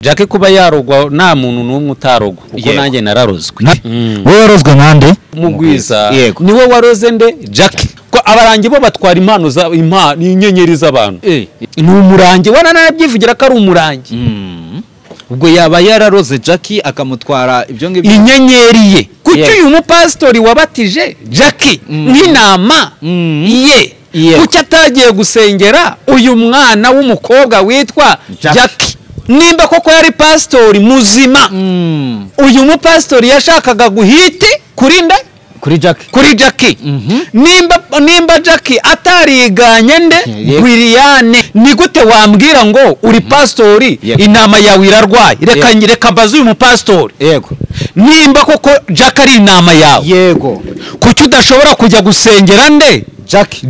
Jackie kuba yarogwa nta muntu n'umwe utarogwa kuko nanjye nararozwe wowe warozwe nande mugwiza niwe waroze nde Jackie ko abarangi bo batwara impano za inyenyeri z'abantu ni umurangi wana narabyivugira ko ari umurangi ubwo yaba yararoze Jackie akamutwara ibyo ngibyo inyenyeri ye kuki uyu mupastori wabatije Jackie nk'inama ye kuki atagiye gusengera uyu mwana w'umukobwa witwa Jackie nimba koko yari pastori muzima uyu mupastori yashakaga guhiti kurinda kuri Jackie nimba Jackie atariganye nde Gwiriane ni gute wambwira ngo uri pastori inama yawe irarwaye reka mbaze uyu mupastori nimba koko Jackie ari inama yawe kuki udashobora kujya gusengera nde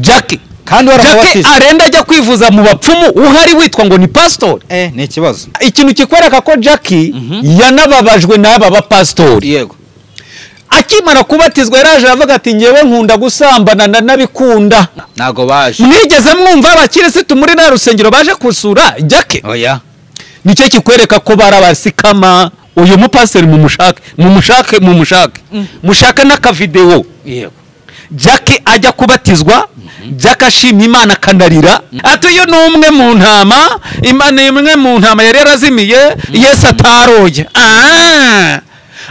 Jackie kandi Jackie arenda ajya kwivuza mu bapfumu uhari witwa ngo ni pastor ni ikibazo ikintu kikwereka ko Jackie yanababajwe n'aba bapastori akimara kubatizwa yaraje avuga ati ngewe nkunda gusambana nabikunda nago baje mwigeze mwumva abakirisitu muri na rusengero baje kusura Jackie oya nicyo kikwereka ko barabasikama uyu mupastori mushake n'aka video Jackie ajya kubatizwa Jackie ashima Imana kanarira ati uyu numwe mu ntama Imana imwe mu ntama yari yarazimiye Yesu ataroye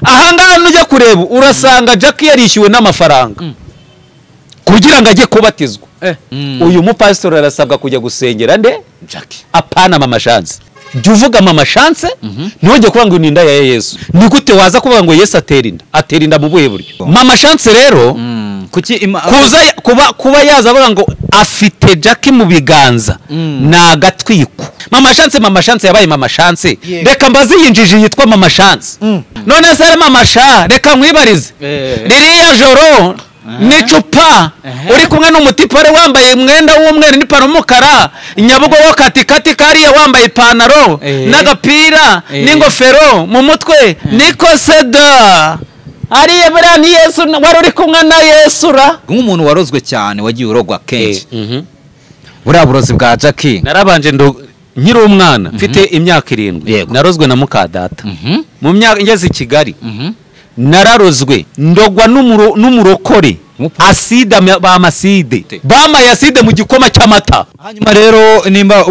aha ngaha nujya kureba urasanga Jackie yarishyuwe n'amafaranga kugira ngo ajye kubatizwa uyu mupastori arasabwa kujya gusengera nde Jackie apana mama chance jya uvuga mama chance ntujye kuvuga ngo ni inda ya Yesu ni gute waza kuvuga ngo Yesu atera inda mu buhe buryo mama chance rero kuba yaza avuga ngo afite Jackie mu biganza nagatwiko mama chance yabaye mama chance reka mbazi yinjije yitwa mama chance none se mama sha reka mwibarize ririya joro n'icupa uri kumwe n'umutipare wambaye umwenda w'umweru n'ipantaro y'umukara Nyabugogo katikati kariya wambaye ipantaro n'agapira n'ingofero mu mutwe niko seda ariye buriya ni Yesu wari uri kumwe na Yesu ra nk'umuntu warozwe cyane wagiye urogwa kenshi buriya burozi bwa Jackie narabanje nkiri umwana mfite imyaka 7 narozwe na mukadata mu myaka ngeze i Kigali nararozwe ndogwa n'umurokore aside bamaye aside mu gikoma cy'amata hanyuma rero nimba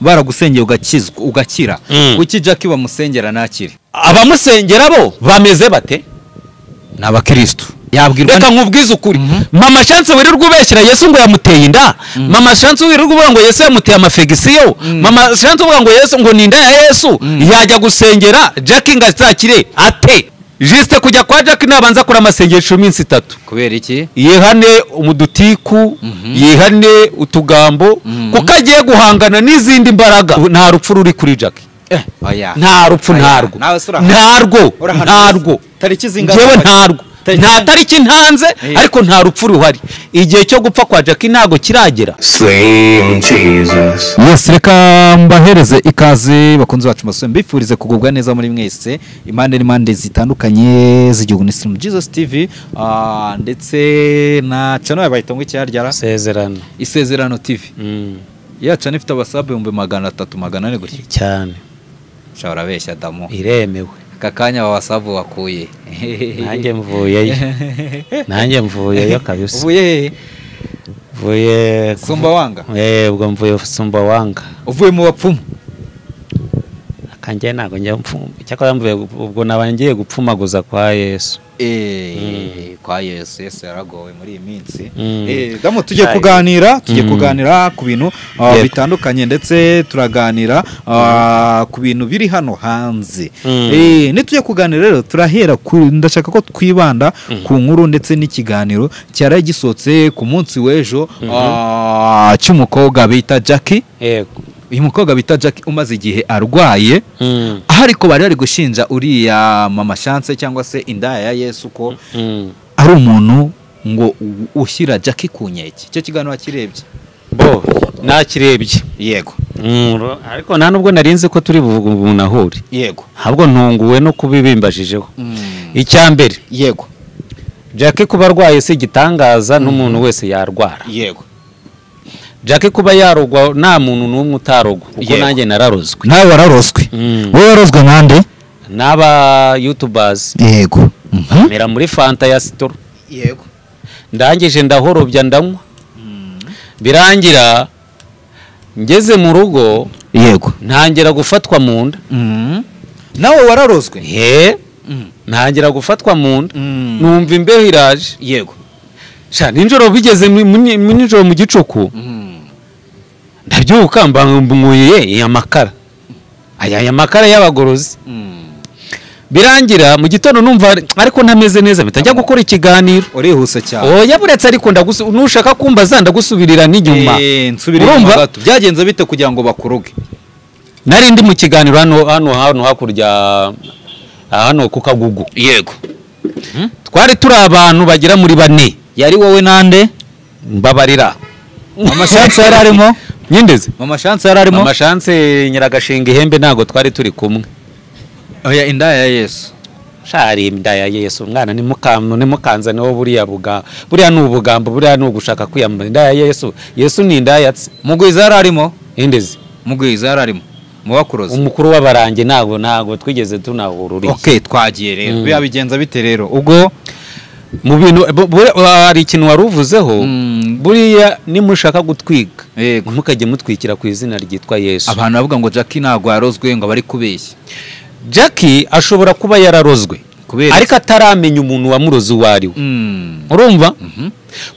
baragusengeye ugakira kuki Jackie bamusengera nakire abamusengera bo bameze bate n'abakristo yabwirwa reka nkubwize ukuri mama chance wirirwa ubeshyira Yesu ngo yamuteye inda mama chance wirirwa uvuga ngo Yesu yamuteye amafegisiyo mama chance uvuga ngo Yesu ngo ni inda ya Yesu yajya gusengera Jackie ngazakire ate juste kujya kwa Jackie nabanza kuri amasengesho iminsi 3 kubera iki yehane umudutiku yehane utugambo kuko agiye guhangana n'izindi mbaraga nta rupfu ruri kuri Jackie nta rupfu ntarwo tariki zingahe jewe ntarwo nta tariki ntanze ariko nta rupfu ruhari igihe cyo gupfa kwa Jackie ntago kiragera yes reka mbahereze ikaze bakunze bacu maswe mbifurize kugubwa neza muri mwese impande zitandukanye z'igihugu n'Islam Jesus TV ndetse na channel yabayita ngo icyarya Isezerano TV ya channel ifite abasabe 300-400 gutya cyane shawara besha damo iremewe kakanya wawasabu wakuye nanjye mvuyeyo kabisa uvuye Sumbawanga ubwo mvuye Sumbawanga uvuye mu bapfumu akanje nago njya mpfumu cyakora mvuye ubwo nabangiye gupfumaguza kwa Yesu kwa Yesu yaragowe muri iyi minsi damo tujye kuganira ku bintu bitandukanye ndetse turaganira ku bintu biri hano hanze nitujye kuganira rero turahera ndashaka ko twibanda ku nkuru ndetse n'ikiganiro cyari gisotse ku munsi w'ejo cy'umukobwa bita Jackie uyu mukobwa bita Jackie umaze igihe arwaye ariko bari gushinja uriya mama chance cyangwa se indaya ya Yesu ko ari umuntu ngo ushyira Jackie ku nkeke cyo kiganiro akirebye nakirebye yego ariko nta nubwo narinze ko turi bunahure yego ahubwo ntunguwe no kubibimbajijeho icyambere yego Jackie kuba arwaye se gitangaza n'umuntu wese yarwara yego Jackie kuba yarogwa nta muntu n'umwe utarogwa kuko nanjye nararozwe. Nawe wararozwe. Wowe warozwe nande? N'aba YouTubers. Yego. Mera muri Fanta ya Store. Yego. Ndangije ndahorobya ndanywa. Birangira ngeze mu rugo. Yego. Ntangira gufatwa mu nda. Nawe wararozwe? Ntangira gufatwa mu nda. Numva imbeho iraje. Yego. Sha ninjoro bigeze ninjoro mu gicuku. Ndabyuka mbunguye amakara. Aya makara y'abagorozi. Birangira mu gitondo numva ariko ntameze neza bitajya gukora ikiganiro. Urihuse cyane. Oya buretse ariko nushaka kumbaza ndagusubirira n'inyuma. Nsubirira gato. Byagenze bite kugira ngo bakuruge? Nari ndi mu kiganiro hano hakurya hano ku Kagugu. Yego. Twari turi abantu bagira muri 4. Yari wowe nande? Mbabarira. Mama Chance yari arimo? Nyindeze. Mama Chance yari arimo? Mama Chance Nyiragashinga ihembe ntago twari turi kumwe. Oya indaya ya Yesu. Shari indaya ya Yesu umwana ni mukanza niwo buriya nubugambo buriya nugushaka kwiyambaza indaya ya Yesu. Yesu ni indaya yatse. Mugwiza yari arimo? Indeze. Mugwiza yari arimo. Mubakuroza. Umukuru w'abarange ntago twigeze tunahururiye. Okay twagiye rero. Biyabigenza bite rero? Ubwo mu bintu hari ikintu waruvuzeho buriya nimushaka gutwika mukajye mutwikira ku izina ryitwa Yesu. Abantu bavuga ngo Jackie ntago yarozwe ngo bari kubeshya. Jackie ashobora kuba yararozwe ariko ataramenya umuntu wamuroze uwari we. Urumva?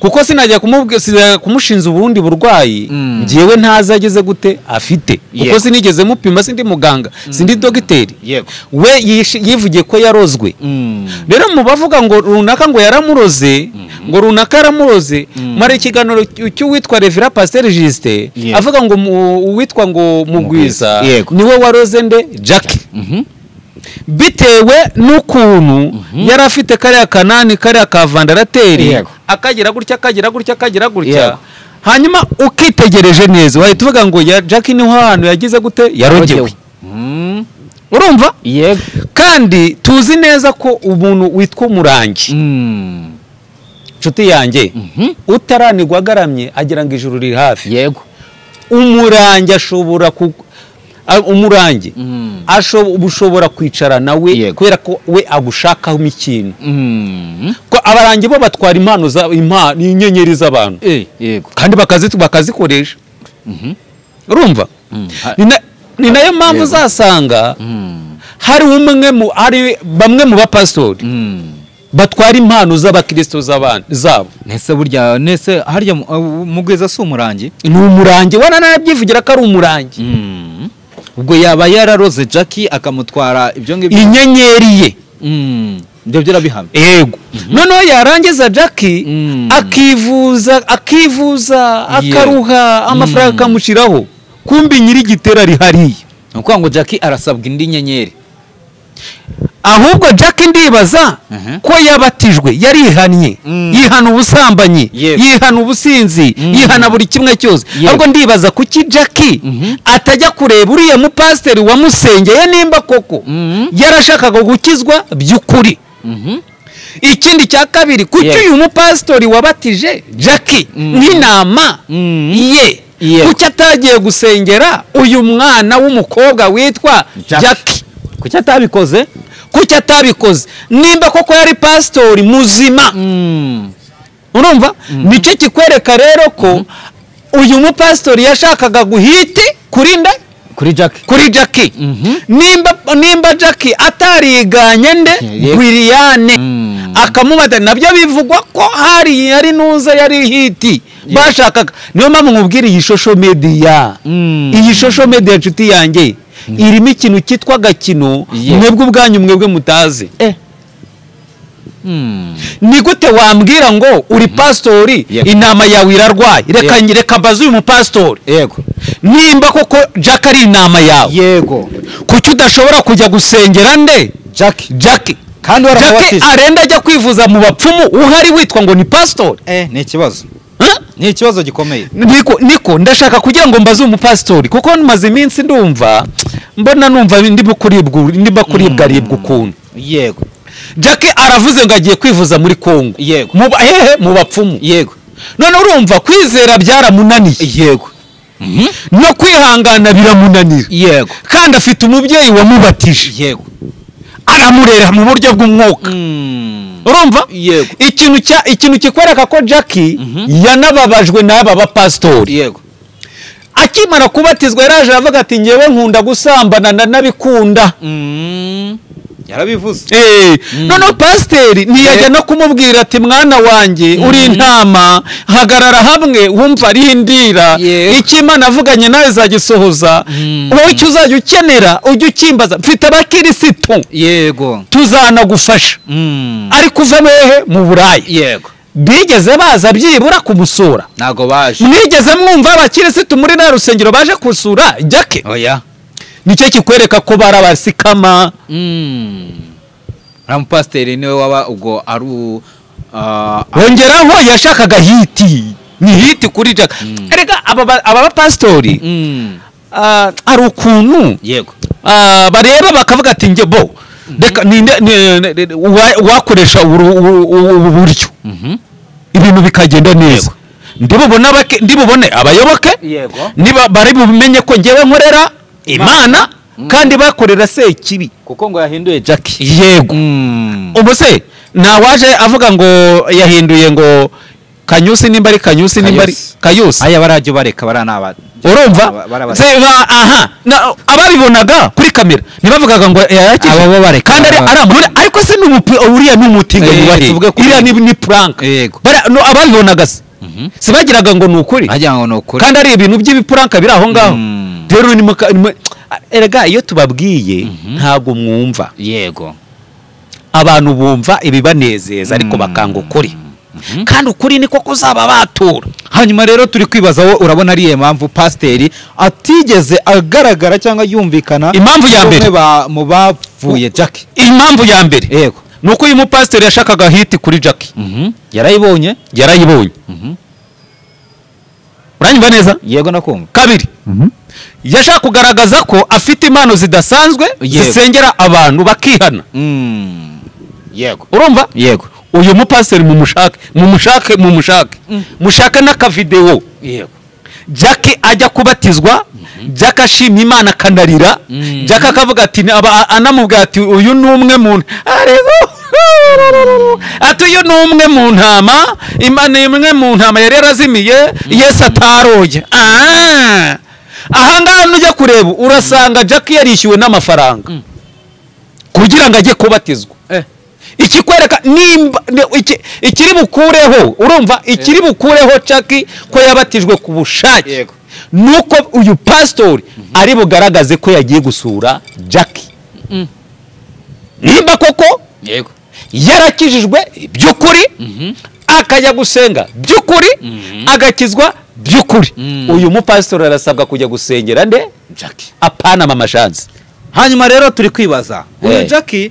Kuko sinajya kumushinza ubundi burwayi ngiyewe ntazageze gute afite kuko sinigeze mupima sindi muganga sindi dogiteri. We yivugiye ko yarozwe. Rero mu bavuga ngo runaka ngo yaramuroze ngo runaka yaramuroze mara ikiganiro cy'uwitwa Revera Pasteur Justin avuga ngo uwitwa ngo Mugwiza niwe waroze nde Jackie. Bitewe n'ukuntu yari afite kariya kanani kariya kavandarateri akagira gutya hanyuma ukitegereje neza wahita uvuga ngo ya Jackie niho hantu yagize gute yarogewe. Urumva? Yego. Kandi tuzi neza ko umuntu witwa umurangi nshuti yanjye utaranigwa agaramye agira ngo ijuru riri hafi. Yego. Umurangi ashobora umurangi ushobora kwicara nawe kubera ko we agushakaho ikintu. Ko abarangi bo batwara impano inyenyeri z'abantu kandi bakazikoresha. Urumva? Ni nayo mpamvu uzasanga hari bamwe mu bapastori batwara impano z'abakristo zabo. Nese burya harya Mugwiza si umurangi? Ni umurangi wana narabyivugira ko ari umurangi. Ubwo yaba yararoze Jackie akamutwara ibyo ngibyo inyenyeri ye. Ibyo byarabihamye. Yego. Noneho yarangiza Jackie akivuza akaruha amafaranga akamushiraho kumbi nyiri gitera rihariye. Nuko ngo Jackie arasabwa indi nyenyeri. Ahubwo Jackie ndibaza ko yabatijwe yarihannye yihana ubusambanyi yihana ubusinzi yihana buri kimwe cyose. Ahubwo ndibaza kuki Jackie atajya kureba uriya mu pastor wamusengeye nimba koko yarashakaga gukizwa by'ukuri. Ikindi cya kabiri kuki uyu mu pastor wabatije Jackie nk'inama ye kuki atagiye gusengera uyu mwana w'umukobwa witwa Jackie? Kuki atabikoze? Kuki atabikoze nimba koko yari pastor muzima? Urumva? Nicyo kikwereka rero ko uyu mu pastor yashakaga guhite kurinda kuri Jackie. Nimba Jackie atariganye nde Gwiriane akamubada nabyo bivugwa ko yari nuza yari hiti bashakaga. Niyo mpamvu nkubwira iyi social media nshuti yanjye irimo ikintu cyitwa agakino mwebwe ubwanyu mwebwe mutazi. Ni gute wambwira ngo uri pastori inama yawe irarwaye reka mbaze uyu mu pastori nimba koko Jack ari inama yawe kuki udashobora kujya gusengera nde Jackie kandi Jackie arenda ajya kwivuza mu bapfumu uhari witwa ngo ni pastori? Ni ikibazo. Ni ikibazo gikomeye. Niko ndashaka kugira ngo mbaze umu pastori kuko maze iminsi ndumva ndimo kuribwa ukuntu. Yego. Jackie aravuze ngo agiye kwivuza muri Kongo. Yego. Mu bapfumu. Yego. none urumva kwizera byaramunaniye yego no kwihangana biramunanira yego kandi afite umubyeyi wamubatije yego aramurera mu buryo bw'umwuka urumva yego ikintu kikwereka ko Jackie yanababajwe n'aba bapasitori yego akimara kubatizwa yaraje aravuga ati ngewe nkunda gusambana nabikunda yarabivuze noneho pasiteri ntiyajya no kumubwira ati mwana wanjye uri intama hagarara hamwe wumva rindira icyo Imana avuganye nawe zagisohoza wowe icyo uzajya ukenera ujye ukimbaza mfite abakirisitu yego tuzanagufasha ariko uva hehe mu Burayi yego bigeze baza byibura kumusura ntago baje mwigeze mwumva abakirisitu muri na rusengero baje kusura Jackie oya nicyo kikwereka ko barabasikama Pasiteri niwe waba ubwo ari wongeraho yashakaga hiti ni hiti kuri Jack erega aba bapasitori ari ukuntu yego bareba bakavuga ati nge bo reka wakoresha ubu buryo ibintu bikagenda neza ndibubone abayoboke niba bari bumenye ko ngewe nkorera Imana kandi bakorera Sekibi kuko ngo yahinduye Jackie yego ubuse nawaje avuga ngo yahinduye ngo Kanyusi nimba ari Kanyusi nimba ari Kayusi aya barajyo bareka baranaba urumva aha ababibonaga kuri kamera nibavugaga ngo aba bo bareka kandi aramure ariko se uriya n'umutinganyi wahe iriya ni prank yego ababibonaga se bagiraga ngo nukuri kandi ari ibintu by'ibipranka biri aho ngaho rero erega iyo tubabwiye ntago mwumva yego abantu bumva ibibanezeza ariko bakanga ukuri kandi ukuri niko kuzaba batura hanyuma rero turi kwibaza wo urabona ari impamvu pasiteri atigeze agaragara cyangwa yumvikana impamvu ya mbere mu bavuye Jackie impamvu ya mbere yego nuko uyu mupasiteri yashakaga hiti kuri Jackie yarayibonye uranyumva neza yego nakumva kabiri yashaka kugaragaza ko afite impano zidasanzwe zisengera abantu bakihana yego urumva yego uyu mupasiteri mushake n'akavideo yego Jackie ajya kubatizwa Jackie ashimye Imana akanarira Jackie akavuga ati anamubwira ati uyu ni umwe mu ati uyu ni umwe mu ntama Imana imwe mu ntama yari yarazimiye Yesu ataroye ahangaha nujya kureba urasanga Jackie yarishyuwe n'amafaranga kugira ngo ajye kubatizwa ikikwereka nimba ikiri bukureho urumva ikiri bukureho Jackie ko yabatijwe ku bushake nuko uyu pastor ari bugaragaze ko yagiye gusura Jackie nimba koko yego yarakijijwe by'ukuri akajya gusenga by'ukuri agakizwa by'ukuri uyu mupastor arasabwa kujya gusengera nde Jackie apana mama chance hanyuma rero turi kwibaza uyu Jackie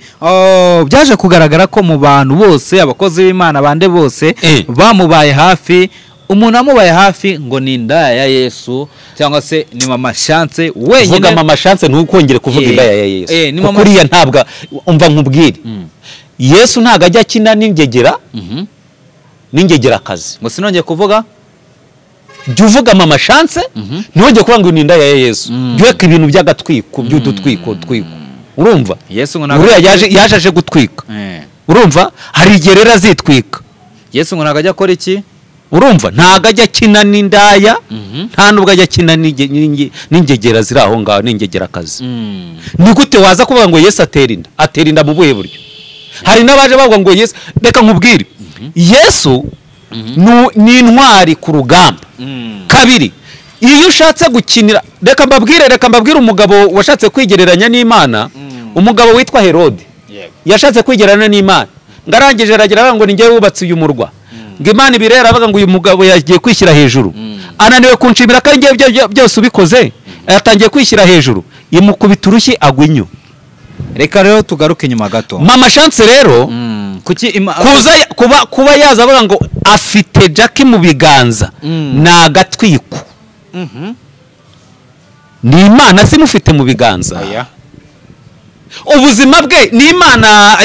byaje kugaragara ko mu bantu bose abakozi b'Imana bande bose bamubaye hafi umuntu amubaye hafi ngo ni indaya ya Yesu cyangwa se ni mama Chance wenyine vuga mama Chance ntukongere kuvuga indaya ya Yesu kuriya ntabwa umva nkubwire Yesu ntago ajya kina n'ingegera kazi ngo sinongeye kuvuga jya uvuga mama Chance ntongeye kuvuga ngo ni indaya ya Yesu byeka ibintu by'agatwiko by'udutwiko urumva Yesu ngo uriya yaje gutwika urumva hari igihe rero azitwika Yesu ngo ntago ajya akora iki urumva ntago ajya kina n'indaya nta nubwo ajya kina n'ingegera ziri aho ngaho n'ingegera kazi ni gute waza kuvuga ngo Yesu atera inda mu buhe buryo hari n'abaje bavuga ngo Yesu reka nkubwire Yesu ni intwari ku rugamba kabiri iyo ushatse gukinira reka mbabwire umugabo washatse kwigereranya n'Imana umugabo witwa Herode yashatse kwigereranya n'Imana ngarangije aragira ngo ninjye wubatse uyu murwa ngo Imana ibirera avuga ngo uyu mugabo yagiye kwishyira hejuru ananiwe kunshimira ko ngiye byose ubikoze yatangiye kwishyira hejuru imukubita urushyi agwinyo reka rero tugaruke nyuma gato mama Chance rero kuba yaza avuga ngo afite Jackie mu biganza na gatwiko ni Imana simufite mu biganza ubuzima bwe ni Imana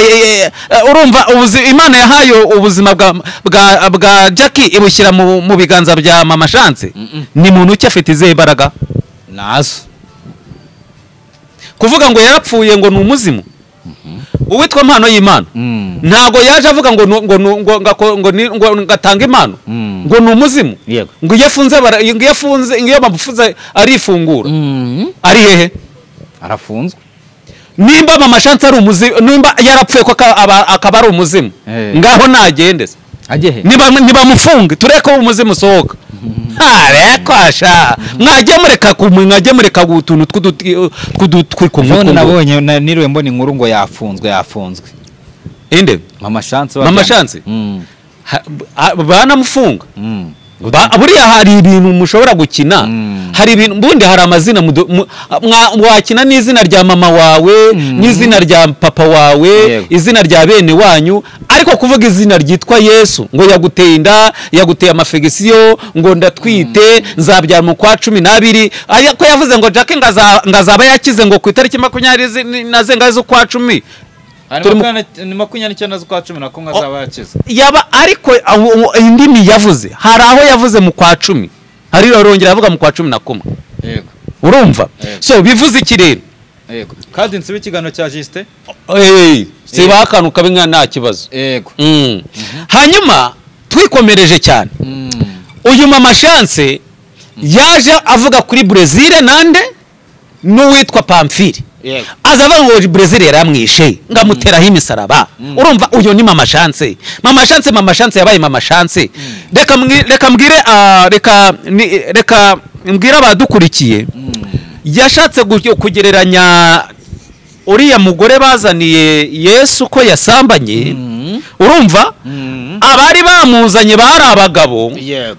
urumva Imana yahaye ubuzima bwa Jackie ibushyira mu biganza bya Mama Chance ni muntu ki afite izihe imbaraga nazo kuvuga ngo yarapfuye ngo ni umuzimu uwitwa Mpano y'Imana ntago yaje avuga ngo ngatanga impano ngo ni umuzimu ngo iyo bamufunze arifungura ari hehe arafunzwe nimba Mama Chance ari umuzimu nimba yarapfuye ko akaba ari umuzimu ngaho nagendeze niba mufunge tureko umuzimu sohoka kwasha mwajye mureka utuntu tw'udutwiko none nabonye niriwe mbona inkuru ngo yafunzwe inde Mama Chance banamufunga buriya hari ibintu mushobora gukina hari ibintu bundi hari amazina wakina n'izina rya mama wawe n'izina rya papa wawe izina rya bene wanyu ariko kuvuga izina ryitwa Yesu ngo yaguteye inda yaguteye amafegisiyo ngo ndatwite nzabyara mu kwa 12 ariko yavuze ngo Jackie ngazaba yakize ngo ku itariki 20 nazenga zo kwa 10 ni 29 z'ukwa 10 nako ngazaba yakize yaba ariko indimi yavuze hari aho yavuze mu kwa 10 hari arongera avuga mu kwa 11 yego urumva so bivuze iki rero yego kandi nsibe ikigano cya Juste siba akantu kabe nta kibazo yego hanyuma twikomereje cyane uyu Mama Chance yaje avuga kuri Brazil nande n'uwitwa Pamphile azavuga ngo Brazil yaramwishe ngamuteraho imisaraba urumva uyu ni Mama Chance yabaye Mama Chance reka mbwira abadukurikiye yashatse kugereranya uriya mugore bazaniye Yesu ko yasambanye urumva abari bamuzanye bari abagabo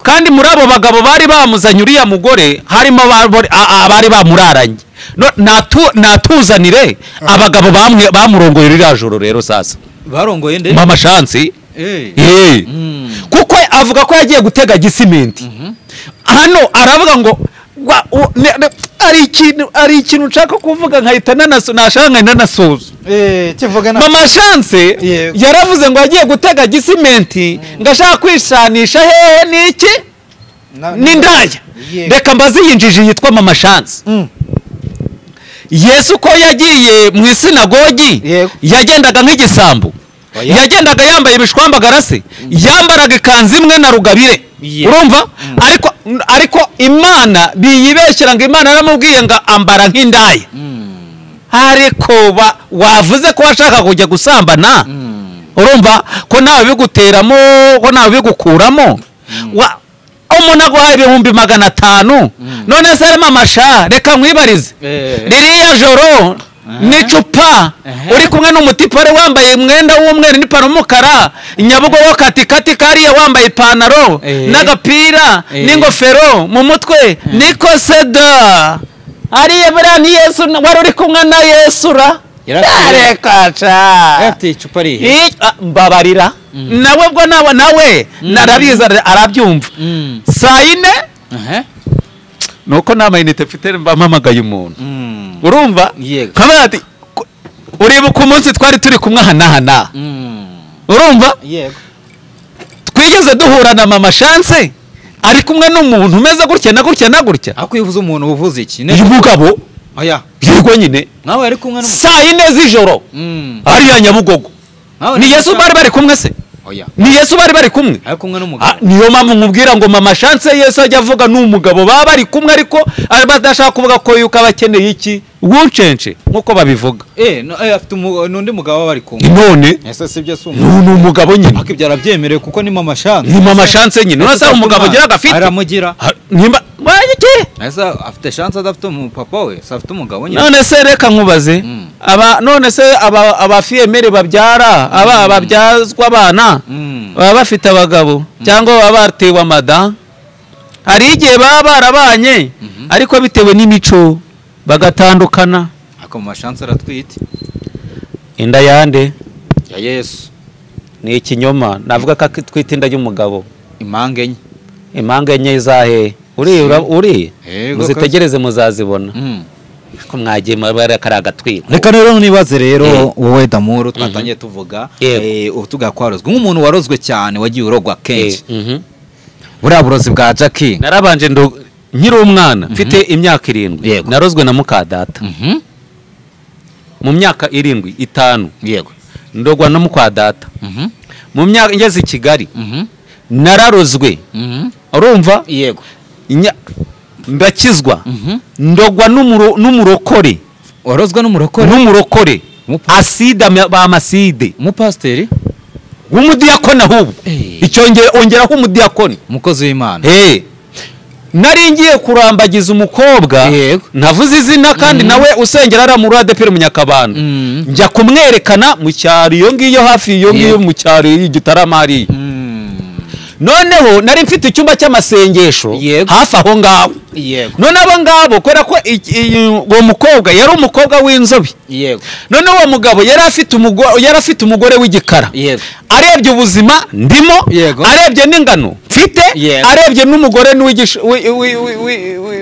kandi muri abo bagabo bari bamuzanye uriya mugore harimo abari bamuraranye natuzanire abagabo bamurongoye ririya joro rero sasa barongoye nde Mama Chance kuko avuga ko yagiye gutega gisimenti hano aravuga ngo ari ikintu nshaka kuvuga nkahita nashaka nanasoza Mama Chance yaravuze ngo yagiye gutega gisimenti ngashaka kwishanisha hehe niki n'indaya reka mbaze yinjije yitwa Mama Chance Yesu ko yagiye mu isinagogi yagendaga nk'igisambu yagendaga yambaye ibishwambagara se yambaraga ikanzu imwe na rugabire urumva ariko Imana biyibeshyira ngo Imana yaramubwiye ngo ambara nk'indaya ariko wavuze ko washaka kujya gusambana urumva ko nawe biguteramo ko nawe bigukuramo umuntu aguhaye 500 none se Mama Sha reka nkwibarize ririya joro n'icupa uri kumwe n'umutipore wambaye umwenda w'umweru n'ipantaro y'umukara Nyabugogo katikati kariya wambaye ipantaro n'agapira n'ingofero mu mutwe niko seda ariye buriya ni Yesu wari uri kumwe na Yesu ra rekaca afite icupa rihe mbabarira nawe bwo nawe narabiza arabyumva sayine nuko nama inite mfite mbamamagaye umuntu urumva kabati uribuka umunsi twari turi kumwe hana urumva twigeze duhura na Mama Chance ari kumwe n'umuntu umeze gutya na gutya akwivuza umuntu uvuze iki uyu mugabo yego nyine nawe ari kumwe saa 4 z'ijoro ariya Nyabugogo ni Yesu bari kumwe se ni Yesu bari kumwe niyo mpamvu nkubwira ngo Mama Chance Yesu ajya avuga n'umugabo baba bari kumwe ariko badashaka kuvuga ko yuko abakeneye iki wuncence nkuko babivuga afite n'undi mugabo bari kumwe none ese sibyo se umugabo nyine akibyara byemerewe kuko ni Mama Chance ni Mama Chance nyine none se umugabo gira gafite aramugira nimba wayike ese afite chance adafite umupapa we se afite umugabo nyine none se reka nkubaze none se abafiyemere babyara babyazwa abana baba bafite abagabo cyangwa baba batewe amada hari igihe baba barabanye ariko bitewe n'imico bagatandukana ako Mama Chance aratwite inda yande ya Yesu ni ikinyoma navuga ko twite inda y'umugabo imanga enye zahe uri muzitegereze muzazibona ko mwagiye mabara karagatwiko. Reka rero nibaze rero wowe Damuru twatangiye tuvuga uvuga kwarozwe nk'umuntu warozwe cyane wagiye urogwa kenshi. Buriya burozi bwa Jackie narabanje nkiri umwana mfite imyaka 7 narozwe na muka data. Mu myaka 5 yego ndogwa no mukwa data. Mu myaka ngeze i Kigali nararozwe. Urumva? Yego ndakizwa ndogwa n'umurokore. Warozwe n'umurokore asida ba maside umupasteri w'umudiyakoni ahubwo icyongeye ongeraho umudiyakoni umukozi w'Imana. Nari ngiye kurambagiza umukobwa ntavuze izina kandi nawe usengera ara muri ADPR mu Nyakabanda. Njya kumwerekana mu cyaro iyo ngiyo hafi iyo ngiyo mu cyaro y'Igitaramari. Noneho nari mfite icyumba cy'amasengesho hafi aho ngaho. None abo ngabo kwera ko uwo mukobwa yari umukobwa w'inzobe. None uwo mugabo yari afite umugore w'igikara. Arebye ubuzima ndimo, arebye n'ingano mfite, arebye n'umugore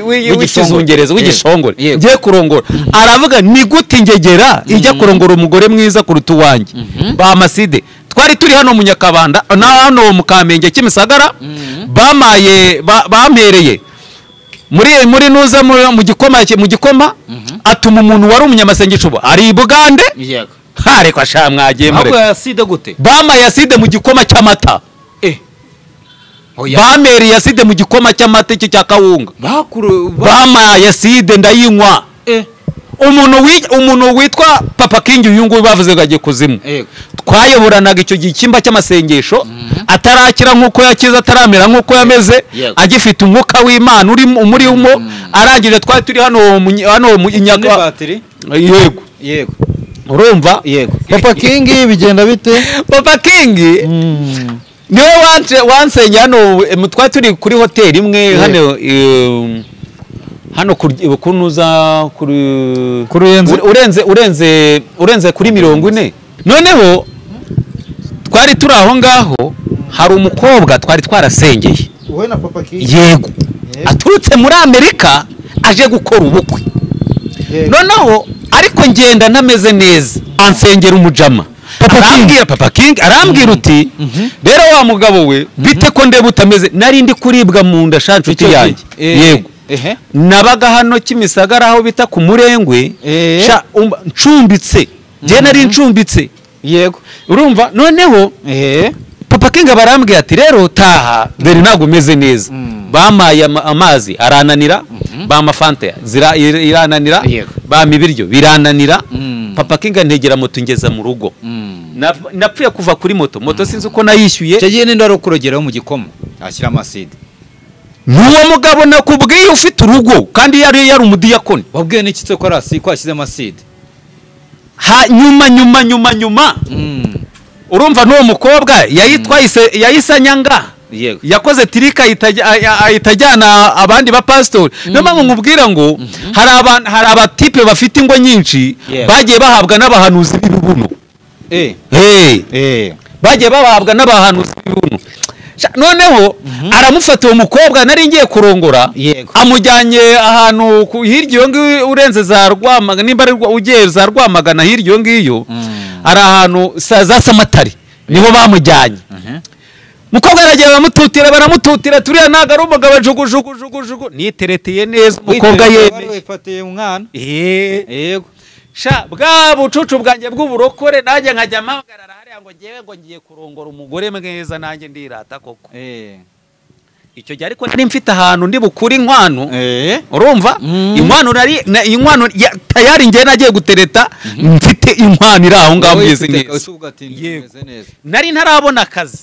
w'igishongereza w'igishongore ngiye kurongora. Aravuga ni gute ingegera ijya kurongora umugore mwiza kuruta uwanjye. Ba maside twari turi hano mu Nyakabanda na hano mu Kamenge Kimisagara bampereye muri nuza mu gikoma atuma umuntu wari umunyamasengesho ari i Bugande. Ariko asha mwagiye muri yaside gute bama yaside mu gikoma cy'amata. Bamere yaside mu gikoma cy'amata cya kawunga bama yaside ndayinywa. Umuntu witwa Papa King uyu nguyu bavuze gagiye kuzimu. Twayoboranaga icyo gikimba cy'amasengesho atarakira nkuko yakiza ataramera nkuko yameze agifite umwuka w'Imana umurimo arangije twari turi hano mu Inyaka. Yego urumva? Papa King bigenda bite? Papa King niwe wansenya hano twari turi kuri hoteli imwe hano kunuza urenze kuri 40. Noneho twari turi aho ngaho hari umukobwa twari twarasengeye. Wowe na Papa King? Yego aturutse muri Amerika aje gukora ubukwe. Noneho ariko ngenda ntameze neza ansengera umujama. Papa King arambwira uti rero wa mugabo we bite ko ndeba utameze nari ndi kuribwa mu nda shancuti yanjye. Yego nabaga hano Kimisagara aho bita ku Murengwe ncumbitse je nari ncumbitse. Yego urumva? Noneho Papa King barambwiye ati rero taha dore ntago meze neza. Bamaye amazi arananira, bama fanta irananira, bama ibiryo birananira. Papa King ntegera moto ngeza mu rugo. Napfuye kuva kuri moto sinzi uko nayishyuye. Cyagiye ninde ari kurogeraho mu gikoma ashyira amaside. Nuwo mugabo nakubwiye ufite urugo kandi yari umudiyakoni. Wabwiye n'ikitse ko arasi ko ashyize amaside. Nyuma urumva n'uwo mukobwa yayisanyanga. Yakoze tirika itajyana abandi ba pastor. Niyo mpamvu nkubwira ngo hari abatipe bafite ingo nyinshi bagiye bahabwa n'abahanuzi b'ibibuno. Bagiye bahabwa n'abahanuzi b'ibibuno. Noneho aramufata uwo mukobwa nari ngiye kurongora amujyanye ahantu hirya ngiyo urenze za Rwamagana nimba ari ugiye za Rwamagana hirya ngiyo ari ahantu za Samatari niho bamujyanye. Mukobwa aragiye baramututira turiya naga ari umugabo jugujugu nitereteye neza umukobwa yifatiye umwana. Yego sha bwa bucucu bwanjye bw'uburokore nanjye nkajya mpagarara hariya ngo ngewe ngo ngiye kurongora umugore mwiza nanjye ndirata koko. Icyo gihe ariko nari mfite ahantu ndi bukuri inkwano. Urumva? Inkwano tayari ngiye nagiye gutereta mfite inkwano iri aho ngaho meze neza. Nari ntarabona akazi.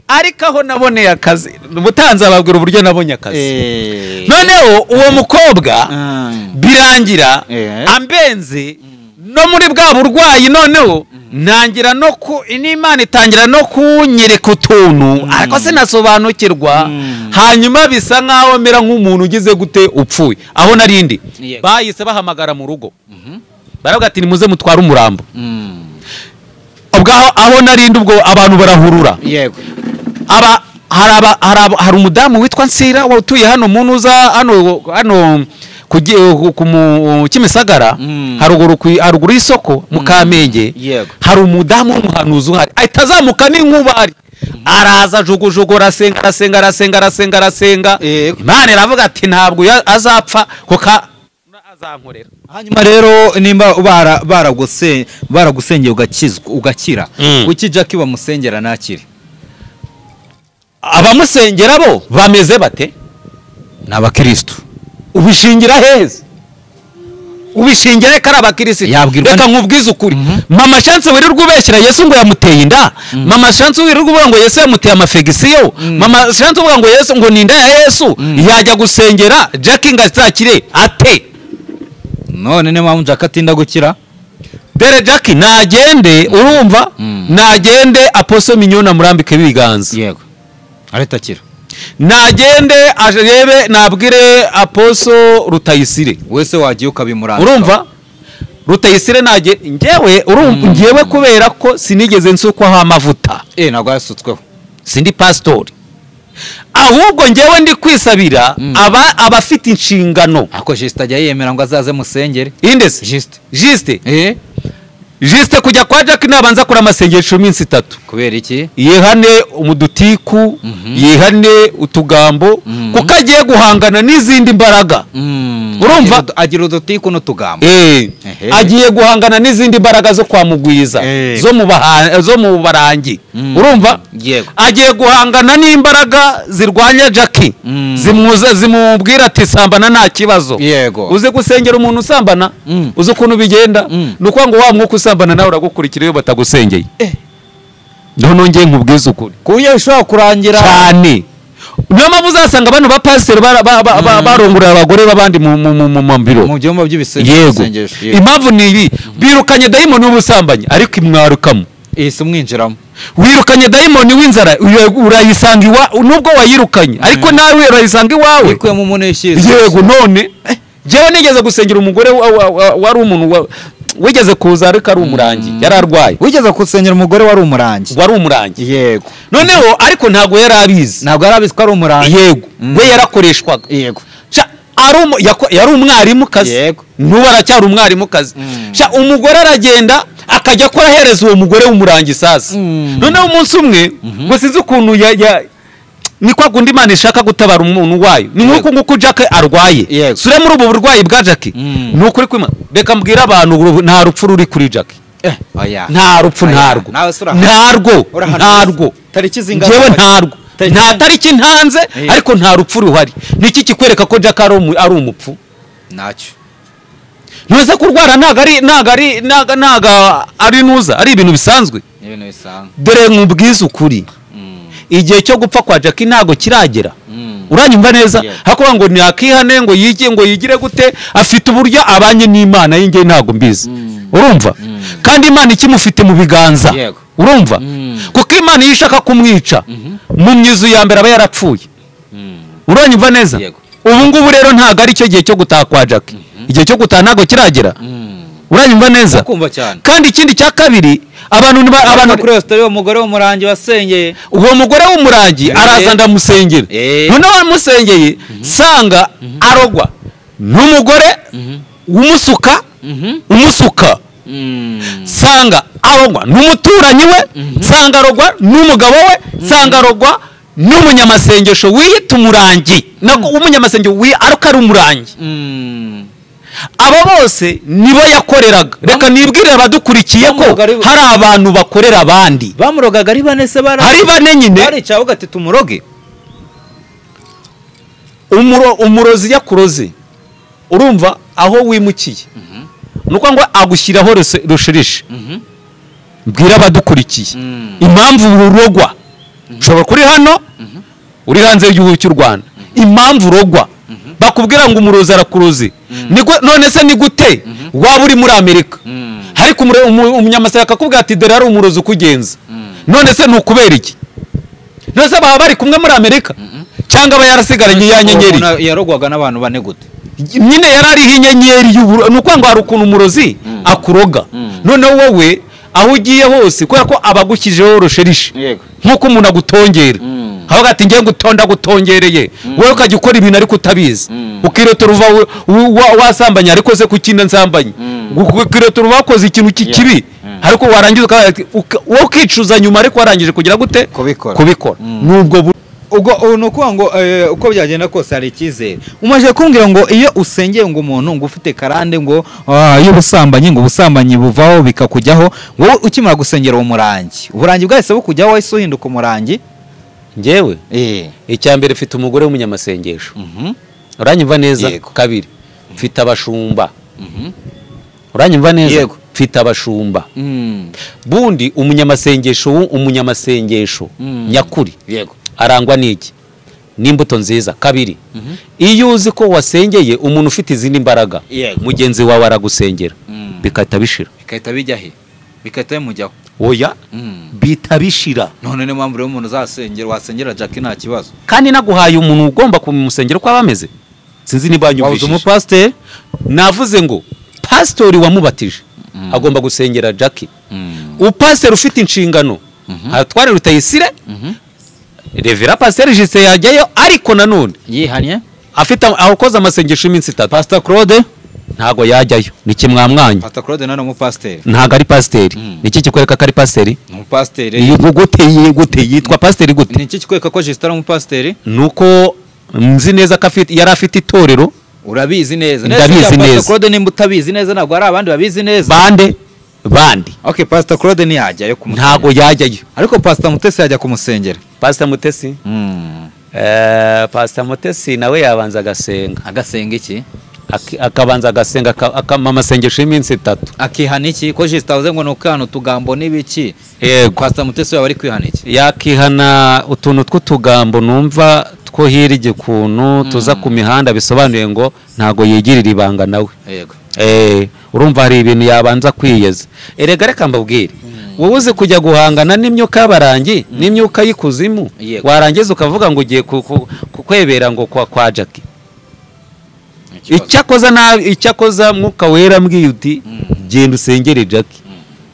Ariko aho naboneye akazi butanze ababwira uburyo nabonye akazi. Noneho uwo mukobwa birangira ambenze no muri bwa burwayi. Noneho nangira no n'Imana itangira no kunyereka utuntu ariko sinasobanukirwa. Hanyuma bisa nkaho mera nk'umuntu ugize gute upfuye. Aho narindi bahise bahamagara mu rugo baravuga ati nimuze mutwara umurambo. Ubwo aho narindi ubwo abantu barahurura. Yego hari umudamu witwa Nsira watuye hano munuza hano ku Kimisagara haruguru y'isoko mu Kamenge hari umudamu w'umuhanuzi uhari ahita azamuka n'inkuba ari araza jugujugu arasenga Imana iravuga ati ntabwo azapfa kuko azankorera. Hanyuma rero nimba baragusengeye ugakira kuki Jackie bamusengera nakire? Abamusengera bo bameze bate? N'abakristo. Ubishingira heza, ubishingira ko ari abakristo. Reka nkubwize ukuri, mama chance wirirwa ubeshyira Yesu ngo yamuteye inda, mama chance wirirwa uvuga ngo Yesu yamuteye amafegisiyo, mama chance uvuga ngo Yesu ngo ninda ya Yesu yajya gusengera Jackie ngazakire ate? None ne mpamvu Jackie atinda gukira? Dere Jackie nagende, urumva nagende Apostle Mignona murambike biganza. Yego aritakira. Nagende arebe nabwire Apostle Rutayisire wese wagiye ukabimuranga. Urumva Rutayisire nage ngewe ngewe kubera ko sinigeze nsukwaho amavuta ntabwo yasutsweho, sindi pastor, ahubwo ngewe ndi kwisabira abafite inshingano. Ako Juste ajya yemera ngo azaze musengere indese Juste kujya kwa Jackie nabanza kuri amasengesho iminsi 3. Kubera iki? Yehane umudutiku, yehane utugambo, kuko agiye guhangana n'izindi mbaraga. Urumva agira udutiku n'utugambo. Agiye guhangana n'izindi mbaraga zo kwa Mugwiza, zo mu barangi. Urumva agiye guhangana n'imbaraga zirwanya Jackie, zimubwira ati sambana nta kibazo. Uze gusengera umuntu usambana, uze ukuntu bigenda, nuko ngo wa mwuka usambana nawe uragukurikira iyo batagusengeye. None ngiye nkubwiza ukuri kuye ushobora kurangira cyane. Niyo mpamvu uzasanga abantu ba pastor barongora abagore babandi mu mambiro mu byombo by'ibisengesho. Impamvu ni ibi, birukanye dayimoni w'ubusambanyi ariko imwarukamo ese umwinjiramo. Wirukanye dayimoni w'inzara urayisanga nubwo wayirukanye ariko nawe urayisanga iwawe ikuye mu muneshize. Yego none jewe nigeze gusengera umugore wari umuntu wigeze kuza ariko ari umurangi yararwaye. Wigeze gusengera umugore wari umurangi? Yego. Noneho ariko ntago yarabizi ko ari umurangi. Yego. We yarakoreshwaga. Yego. Yari umwarimu kazi. Yego. Nuba aracyari umwarimu kazi. Umugore aragenda akajya akora hereza uwo mugore w'umurangi sasa. Noneho umunsi umwe ngo sinzi ukuntu ni kwa gundi Imana ishaka gutabara umuntu wayo. Ni nkuko Jackie arwaye. Sure muri ubu burwayi bwa Jackie. Nukuri kwima reka mbwira abantu nta rupfu ruri kuri Jackie. Nta rupfu ntarwo. Tariki zinga. Jewe ntarwo. Nta tariki ntanze ariko nta rupfu ruhari. Niki kikwereka ko Jackie ari umupfu? Nacyo. Ntuze kurwara naga ari nuza ari ibintu bisanzwe. Dore nkubwiza ukuri. Igihe cyo gupfa kwa Jackie ntago kiragera. Uranyumva neza? Hakuba ngo nakihane ngo yigire gute, afite uburyo abanye n'Imana y'inge ntago mbizi. Urumva? Kandi Imana ikimufite mu biganza. Urumva? Kuko Imana yishaka kumwica mu myizu ya mbere aba yarapfuye. Uranyumva neza? Ubu ngubu rero ntago ari cyo gihe cyo gutaha kwa Jackie. Igihe cyo gutaha ntago kiragera. Uranyumva neza? Kandi ikindi cya kabiri abantu kuri story umugore w'umurangi wasengeye. Uwo mugore w'umurangi araza ndamusengera. None wamusengeye sanga arogwa n'umugore umusuka sanga arogwa n'umuturanyi we, sanga arogwa n'umugabo we, sanga arogwa n'umunyamasengesho wiyita umurangi. Nako umunyamasengesho ariko ari umurangi. Abo bose nibo yakoreraga. Reka nibwire abadukurikiye ko hari abantu bakorera abandi. Bamurogaga ari bane se hari bane nyine. Hari cyavuga ati tumuroge. Umurozi yakuroze. Urumva aho wimukiye. Nuko ngo agushyiraho rushirishe. Mbwira abadukurikiye impamvu urogwa. Ushobora kuri hano uri hanze y'igihugu cy'u Rwanda. Impamvu urogwa bakubwira ngo umurozi arakuroze. None se ni gute waba uri muri Amerika ariko umunyamasaka akakubwira ati dore ari umurozi ukugenza? None se nukubera iki? None se baba bari kumwe muri Amerika cyangwa aba yarasigaranye ya nyenyeri? Yarogwaga n'abantu bane gute? Nyine yarariho inyenyeri nuko ngo hari ukuntu umurozi akuroga. None wowe aho ugiye hose kubera ko abagukijeho rusherishe nkuko umuntu agutongera havuga ati ngiye gutonda gutongereye wowe ukajya ukora ibintu ariko utabizi ukirota uruva wasambanya ariko se kukinda nsambanye ukirota uruva wakoze ikintu kibi ariko warangiza wowe ukicuza nyuma ariko warangije kugira gute kubikora nubwo ubwo nukuvuga ngo uko byagenda kose hari icyizere umaze kumbwira ngo iyo usengeye ngo umuntu ngo ufite karande ngo y'ubusambanyi ngo ubusambanyi buvaho bikakujyaho wowe ukimara gusengera uwo murangi uburangi bwahise bukujyaho wahise uhinduka umurangi njyewe icya mbere mfite umugore w'umunyamasengesho uranyumva neza kabiri mfite abashumba uranyumva neza mfite abashumba bundi umunyamasengesho nyakuri arangwa n'iki n'imbuto nziza kabiri iyo uzi ko wasengeye umuntu ufite izindi mbaraga mugenzi wawe aragusengera bikahita bishira bikahita bijya he bikahita bimujyaho oya bita bishira none niyo mpamvu rero umuntu uzasengera wasengera Jackie nta kibazo kandi naguhaye umuntu ugomba kumusengera uko abameze sinzi niba yanyumvishije umupasiteri navuze ngo pastori wamubatije agomba gusengera Jackie upasiteri ufite inshingano atware Rutayisire Revera Pasteur Justin yajyayo ariko nanone yihanye afite akoze amasengesho iminsi 3 Pastor Claude ntago yajyayo niki mwamwanya Pastor Claude nano mu pasteur ntago ari pasteur niki kikwereka ko ari pasteur mu pasteur gute yitwa pasteur gute niki kikwereka ko Justin ari mu pasteur nuko nzi neza ko yari afite itorero urabizi neza Pastor Claude nimba utabizi neza ntabwo ari abandi babizi neza bandi okay Pastor Claude ni yajyayo kumusengera ntago yajyayo ariko Pastor Mutesi yajya kumusengera Pastor Mutesi Pastor Mutesi nawe yabanza agasenga iki akabanza agasenga amasengesho y'iminsi 3 akihana iki ko Justin avuze ngo nukano tugambo nibiki Pastor Mutesi yaba ari kwihana iki yakihana utuntu tw'utugambo numva two hirige kuntu tuza ku mihanda bisobanuye ngo ntago yigirira ibanga nawe yego urumva hari ibintu yabanza kwiyeza erega reka mbabwire wowe uzi kujya guhangana n'imyuka y'abarangi n'imyuka y'ikuzimu warangiza ukavuga ngo ugiye kukwebera ngo kwa Jackie icyakoza mwuka wera mbwiye uti genda usengere Jackie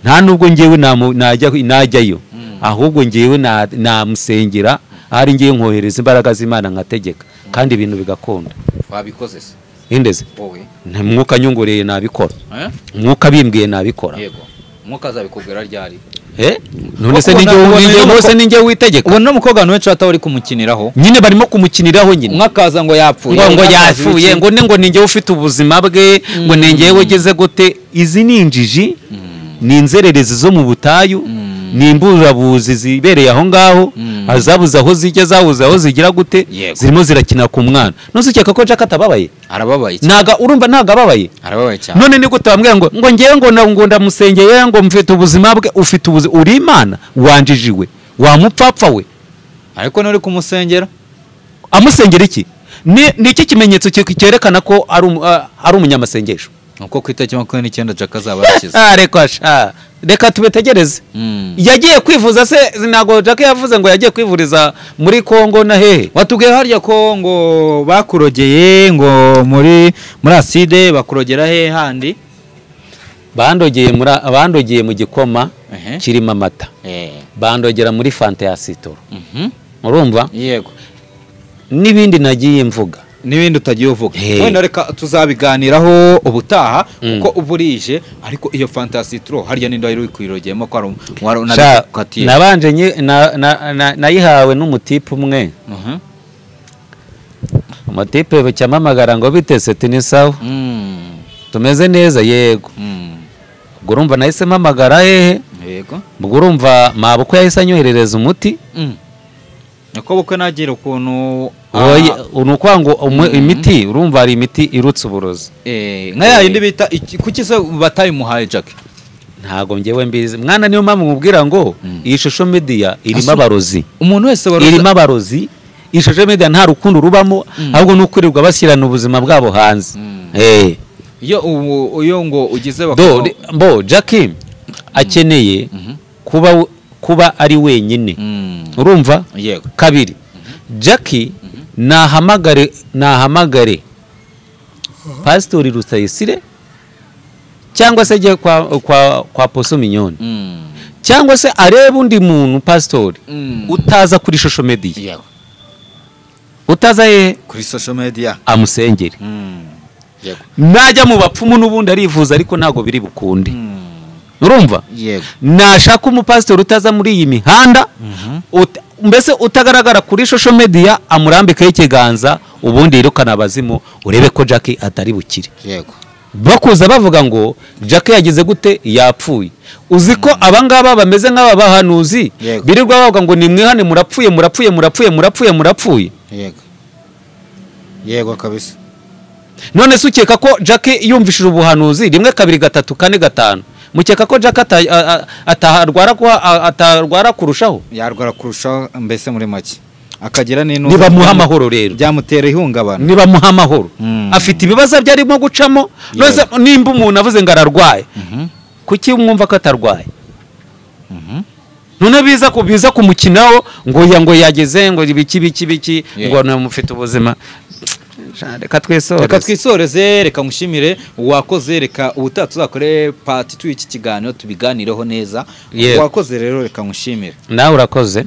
nta nubwo ngewe najyayo ahubwo ngewe namusengera ahari ngiye nkohereza imbaraga z'Imana nkategeka kandi ibintu bigakunda wabikoze se indeze mwuka nyungureye nabikora mwuka bimbwiye nabikora yego mwuka azabikubwira ryari none se ninjye witegeka ubona umukobwa wenshi atawuri kumukiniraho nyine barimo kumukiniraho nyine mwakaza ngo yapfuye ngo yapfuye ngo ninjye ufite ubuzima bwe ngo ninjyewe ugeze gute izi ni injiji ni inzererezi zo mu butayu ni imburabuzi zibereye aho ngaho azabuze aho zijya zabuze aho zigira gute zirimo zirakina ku mwana nose ukeka ko Jackie atababaye arababaye urumva ntago ababaye cyane none ni gute bambwira ngo ngewe ngo ndamusengeye ngo mfite ubuzima bwe ufite ubuzima uri Imana wanjijiwe wamupfapfa we ariko nuri kumusengera amusengera iki ni iki kimenyetso cyerekana ko ari umunyamasengesho nuko ku itariki 29 Jackie azaba yakize reka tubetegereze yagiye kwivuza se ntago Jackie yavuze ngo yagiye kwivuriza muri Kongo na hehe watubwiye harya ko ngo bakurogeye ngo muri acide bakurogera he handi bandogeye mu gikoma kirimo amata bandogera muri fanta ya sitoro urumva yego n'ibindi nagiye mvuga n'ibindi utagiye uvuga wenda reka tuzabiganiraho ubutaha kuko uburije ariko iyo fantasitro harya ninde wari kwirogeyemo ko ari nabanje nayihawe n'umutipe umwe umutipe cyamamagara ngo bitese tini sawa tumeze neza yego ubwo urumva nahise mpamagara hehe yego ubwo urumva mabukwe yahise anyoherereza umuti uko bukwe nagira ukuntu unuko ngo imiti urumva ari imiti irutse uburozi nka yindi bita kuki se batayimuhaye Jackie ntago ngewe mbizi mwana niyo mpamvu mubwira ngo iyi shusho media irimo abarozi umuntu wese irimo abarozi iyi shusho media nta rukundo rubamo ahubwo nukurirwa bashyirana ubuzima bwabo hanze iyo ngo ugize bo Jackie akeneye kuba ari wenyine urumva kabiri Jackie nahamagare Pastor Rutayisire cyangwa se je kwa Poso Mignone cyangwa se areba undi muntu pastori utaza kuri social media utaza kuri social media amusengere najya mu bapfumu n'ubundi arivuza ariko ntago biri bukunde urumva nashaka umupastori utaza muri iyi mihanda mbese utagaragara kuri social media amurambikaho ikiganza ubundi yirukana abazimu urebe ko Jackie atari bukire bakuza bavuga ngo Jackie yagize gute yapfuye uzi ko abangaba bameze nk'aba bahanuzi birirwa bavuga ngo nimwihane murapfuye yego kabisa none se ukeka ko Jackie yumvishije ubuhanuzi 1 2 3 4 5 mukeka ko Jackie atarwara kurushaho yarwara kurushaho mbese muri make akagira n'ino niba muha amahoro rero byamutera ihungabana niba muha amahoro afite ibibazo byarimo gucamo nose nimba umuntu avuze ngo ararwaye kuki mwumva ko atarwaye none biza kumukinaho ngo yageze ngo ibiki ngo namufite ubuzima reka twisoreze reka mushimire wakoze reka ubutaha tuzakore part 2 y'iki kiganiro tubiganireho neza wakoze rero reka mushimire nawe urakoze